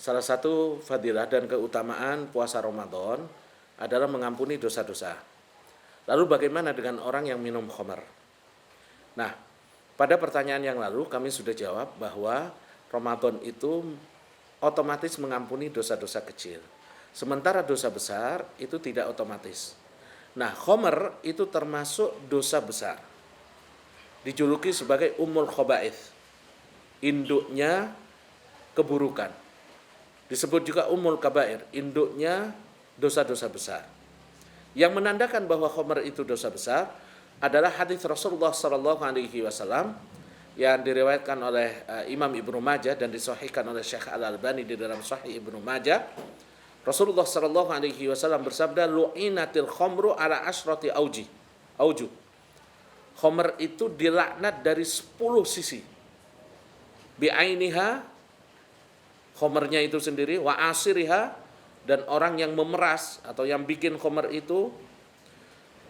salah satu fadilah dan keutamaan puasa Ramadan adalah mengampuni dosa-dosa. Lalu bagaimana dengan orang yang minum khamar? Nah, pada pertanyaan yang lalu kami sudah jawab bahwa Ramadan itu otomatis mengampuni dosa-dosa kecil. Sementara dosa besar itu tidak otomatis. Nah, khamar itu termasuk dosa besar. Dijuluki sebagai ummul khaba'ith, induknya keburukan. Disebut juga ummul kabair, induknya dosa-dosa besar. Yang menandakan bahwa khamar itu dosa besar adalah hadis Rasulullah sallallahu alaihi wasallam yang diriwayatkan oleh Imam Ibnu Majah dan disahihkan oleh Syekh Al-Albani di dalam Sahih Ibnu Majah. Rasulullah sallallahu alaihi wasallam bersabda, "Lu'inatil khamru ala asyrati aujuh." Khamar itu dilaknat dari 10 sisi. Bi'ainiha, khamarnya itu sendiri, wa asiriha, dan orang yang memeras atau yang bikin khamar itu,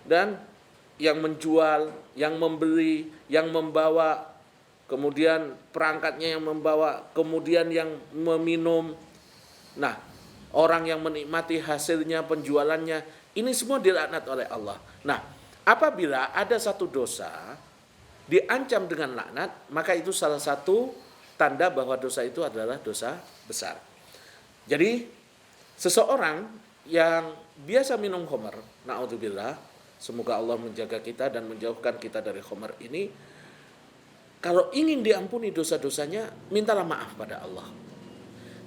dan yang menjual, yang membeli, yang membawa, kemudian perangkatnya yang membawa, kemudian yang meminum. Nah, orang yang menikmati hasilnya, penjualannya, ini semua dilaknat oleh Allah. Nah, apabila ada satu dosa diancam dengan laknat, maka itu salah satu tanda bahwa dosa itu adalah dosa besar. Jadi seseorang yang biasa minum khamar, na'udzubillah, semoga Allah menjaga kita dan menjauhkan kita dari khamar ini, kalau ingin diampuni dosa-dosanya, mintalah maaf pada Allah.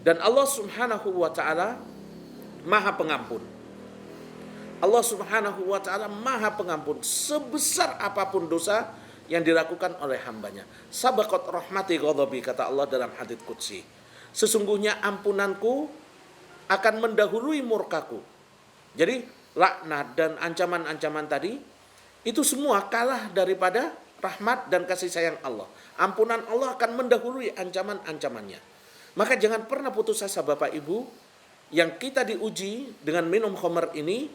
Dan Allah Subhanahu wa taala Maha Pengampun. Allah Subhanahu wa taala Maha Pengampun sebesar apapun dosa yang dilakukan oleh hambanya. Sabaqat rahmati ghadabi, kata Allah dalam hadits qudsi. Sesungguhnya ampunanku akan mendahului murkaku. Jadi laknat dan ancaman-ancaman tadi itu semua kalah daripada rahmat dan kasih sayang Allah. Ampunan Allah akan mendahului ancaman-ancamannya. Maka jangan pernah putus asa Bapak Ibu yang kita diuji dengan minum khamar ini.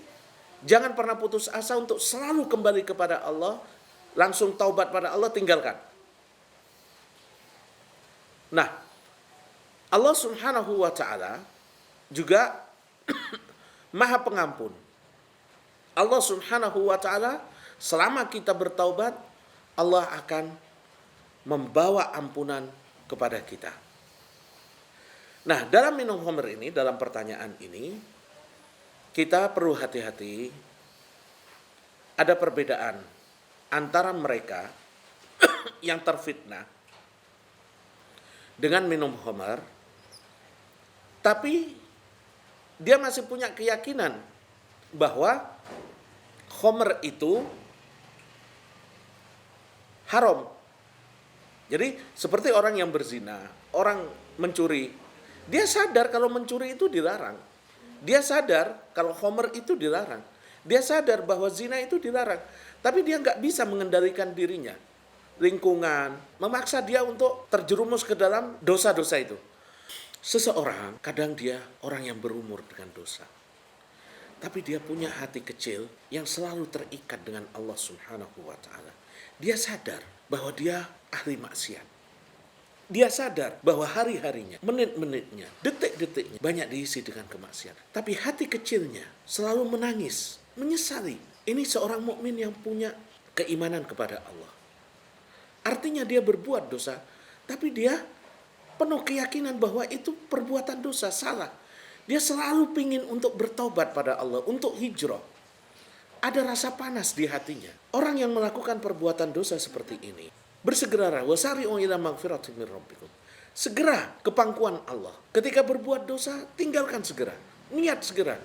Jangan pernah putus asa untuk selalu kembali kepada Allah. Langsung taubat pada Allah, tinggalkan. Nah, Allah Subhanahu wa taala juga Maha Pengampun. Allah Subhanahu wa taala selama kita bertaubat, Allah akan membawa ampunan kepada kita. Nah, dalam minum khamr ini, dalam pertanyaan ini, kita perlu hati-hati. Ada perbedaan antara mereka yang terfitnah dengan minum khamar, tapi dia masih punya keyakinan bahwa khamar itu haram. Jadi seperti orang yang berzina, orang mencuri, dia sadar kalau mencuri itu dilarang. Dia sadar kalau khamar itu dilarang. Dia sadar bahwa zina itu dilarang. Tapi dia nggak bisa mengendalikan dirinya. Lingkungan memaksa dia untuk terjerumus ke dalam dosa-dosa itu. Seseorang, kadang dia orang yang berumur dengan dosa. Tapi dia punya hati kecil yang selalu terikat dengan Allah Subhanahu wa taala. Dia sadar bahwa dia ahli maksiat. Dia sadar bahwa hari-harinya, menit-menitnya, detik-detiknya banyak diisi dengan kemaksiatan. Tapi hati kecilnya selalu menangis, menyesali. Ini seorang mukmin yang punya keimanan kepada Allah. Artinya dia berbuat dosa, tapi dia penuh keyakinan bahwa itu perbuatan dosa, salah. Dia selalu ingin untuk bertobat pada Allah, untuk hijrah. Ada rasa panas di hatinya. Orang yang melakukan perbuatan dosa seperti ini, bersegeralah, wasari'u ila magfiratin min rabbikum. Segera ke pangkuan Allah. Ketika berbuat dosa, tinggalkan segera. Niat segera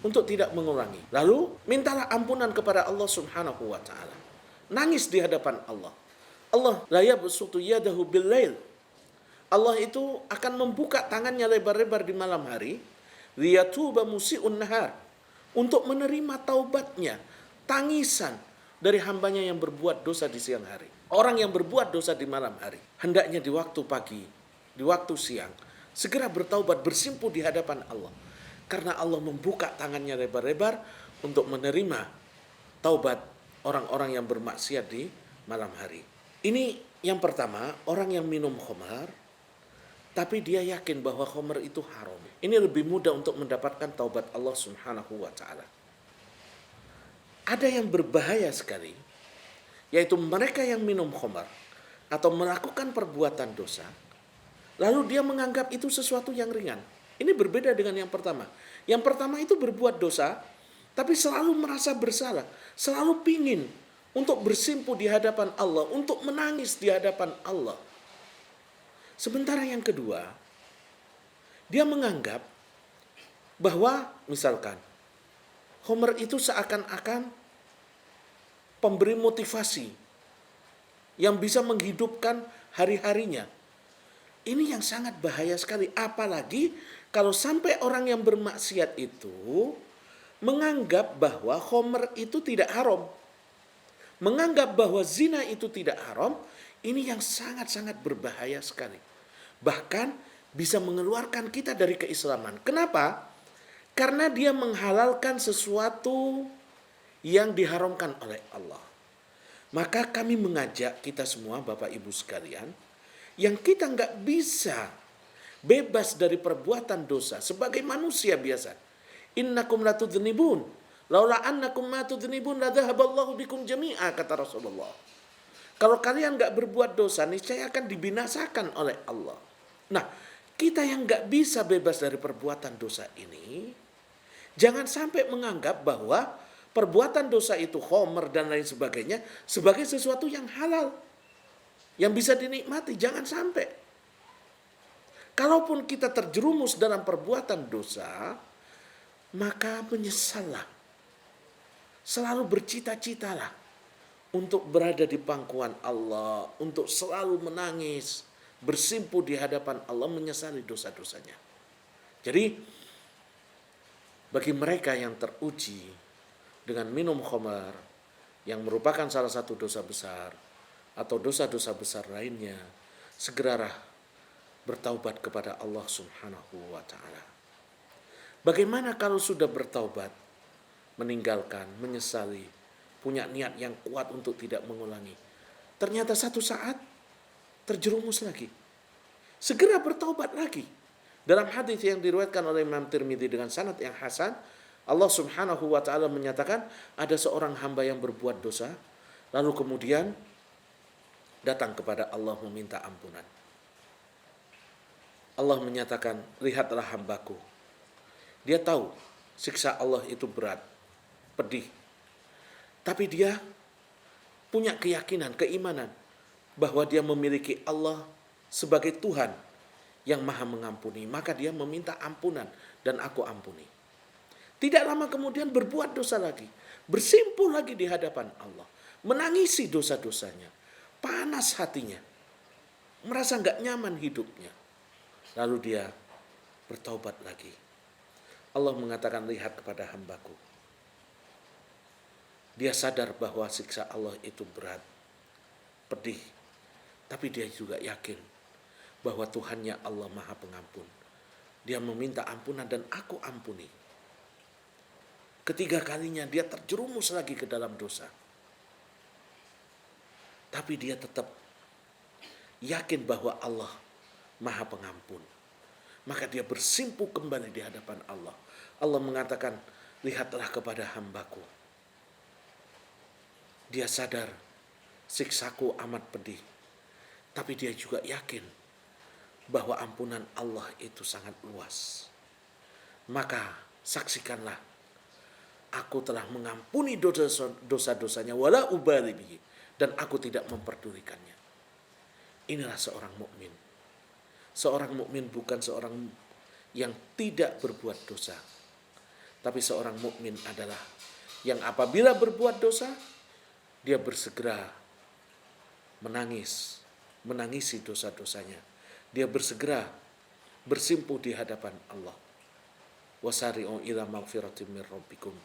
untuk tidak mengulangi. Lalu mintalah ampunan kepada Allah Subhanahu wa taala. Nangis di hadapan Allah. Allah la yabsutu yadahu bil lail. Allah itu akan membuka tangannya lebar-lebar di malam hari, liyatuba musii'un nahar, untuk menerima taubatnya, tangisan dari hambanya yang berbuat dosa di siang hari. Orang yang berbuat dosa di malam hari, hendaknya di waktu pagi, di waktu siang, segera bertaubat, bersimpuh di hadapan Allah. Karena Allah membuka tangannya lebar-lebar untuk menerima taubat orang-orang yang bermaksiat di malam hari. Ini yang pertama, orang yang minum khamar, tapi dia yakin bahwa khamr itu haram. Ini lebih mudah untuk mendapatkan taubat Allah Subhanahu wa taala. Ada yang berbahaya sekali, yaitu mereka yang minum khamr atau melakukan perbuatan dosa, lalu dia menganggap itu sesuatu yang ringan. Ini berbeda dengan yang pertama. Yang pertama itu berbuat dosa, tapi selalu merasa bersalah, selalu pingin untuk bersimpuh di hadapan Allah, untuk menangis di hadapan Allah. Sementara yang kedua, dia menganggap bahwa misalkan khamr itu seakan-akan pemberi motivasi yang bisa menghidupkan hari-harinya. Ini yang sangat bahaya sekali. Apalagi kalau sampai orang yang bermaksiat itu menganggap bahwa khamr itu tidak haram. Menganggap bahwa zina itu tidak haram. Ini yang sangat-sangat berbahaya sekali. Bahkan bisa mengeluarkan kita dari keislaman. Kenapa? Karena dia menghalalkan sesuatu yang diharamkan oleh Allah. Maka kami mengajak kita semua, Bapak Ibu sekalian, yang kita nggak bisa bebas dari perbuatan dosa sebagai manusia biasa. Innakum latudznibun, laula annakum ma tudznibun la dhahaballahu bikum jami'a, kata Rasulullah. Kalau kalian nggak berbuat dosa, niscaya akan dibinasakan oleh Allah. Nah, kita yang nggak bisa bebas dari perbuatan dosa ini, jangan sampai menganggap bahwa perbuatan dosa itu khamr dan lain sebagainya sebagai sesuatu yang halal, yang bisa dinikmati. Jangan sampai. Kalaupun kita terjerumus dalam perbuatan dosa, maka menyesallah. Selalu bercita-citalah untuk berada di pangkuan Allah, untuk selalu menangis, bersimpuh di hadapan Allah, menyesali dosa-dosanya. Jadi, bagi mereka yang teruji dengan minum khamar, yang merupakan salah satu dosa besar, atau dosa-dosa besar lainnya, segeralah bertaubat kepada Allah Subhanahu wa ta'ala. Bagaimana kalau sudah bertaubat, meninggalkan, menyesali, punya niat yang kuat untuk tidak mengulangi, ternyata satu saat terjerumus lagi, segera bertaubat lagi. Dalam hadis yang diriwayatkan oleh Imam Tirmidzi dengan sanad yang hasan, Allah Subhanahu wa ta'ala menyatakan ada seorang hamba yang berbuat dosa, lalu kemudian datang kepada Allah meminta ampunan. Allah menyatakan, lihatlah hambaku. Dia tahu siksa Allah itu berat, pedih. Tapi dia punya keyakinan, keimanan bahwa dia memiliki Allah sebagai Tuhan yang maha mengampuni. Maka dia meminta ampunan dan aku ampuni. Tidak lama kemudian berbuat dosa lagi. Bersimpuh lagi di hadapan Allah. Menangisi dosa-dosanya. Panas hatinya. Merasa gak nyaman hidupnya. Lalu dia bertaubat lagi. Allah mengatakan, lihat kepada hambaku. Dia sadar bahwa siksa Allah itu berat, pedih. Tapi dia juga yakin bahwa Tuhannya Allah Maha Pengampun. Dia meminta ampunan dan aku ampuni. Ketiga kalinya dia terjerumus lagi ke dalam dosa. Tapi dia tetap yakin bahwa Allah Maha Pengampun. Maka dia bersimpuh kembali di hadapan Allah. Allah mengatakan, lihatlah kepada hambaku. Dia sadar siksaku amat pedih. Tapi dia juga yakin bahwa ampunan Allah itu sangat luas. Maka saksikanlah, aku telah mengampuni dosa-dosanya wala ubali bihi, dan aku tidak memperdulikannya. Inilah seorang mukmin. Seorang mukmin bukan seorang yang tidak berbuat dosa. Tapi seorang mukmin adalah yang apabila berbuat dosa, dia bersegera menangisi dosa-dosanya. Dia bersegera bersimpuh di hadapan Allah. Wasari'u ila maghfiratin min rabbikum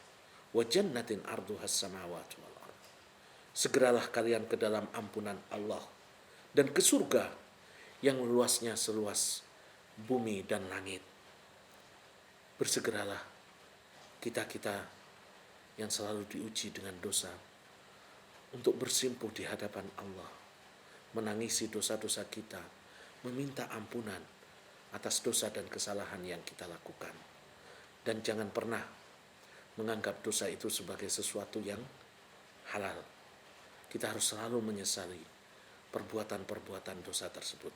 wa jannatin arduhas samawati wal ardh. Segeralah kalian ke dalam ampunan Allah dan ke surga yang luasnya seluas bumi dan langit. Bersegeralah kita yang selalu diuji dengan dosa untuk bersimpuh di hadapan Allah, menangisi dosa-dosa kita, meminta ampunan atas dosa dan kesalahan yang kita lakukan. Dan jangan pernah menganggap dosa itu sebagai sesuatu yang halal. Kita harus selalu menyesali perbuatan-perbuatan dosa tersebut.